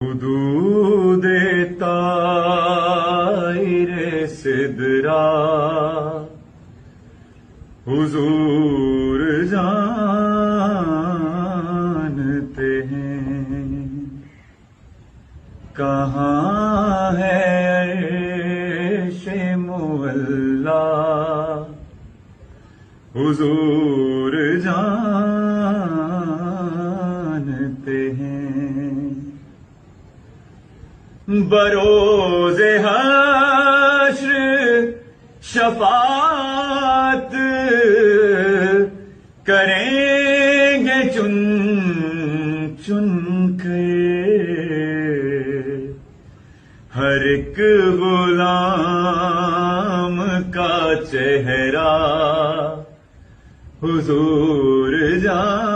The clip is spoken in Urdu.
حدود طائر سدرا حضور جانتے ہیں، کہاں ہے عرش معلا حضور جانتے ہیں، بروز حشر شفاعت کریں گے چن چن کے، ہر ایک غلام کا چہرہ حضور جان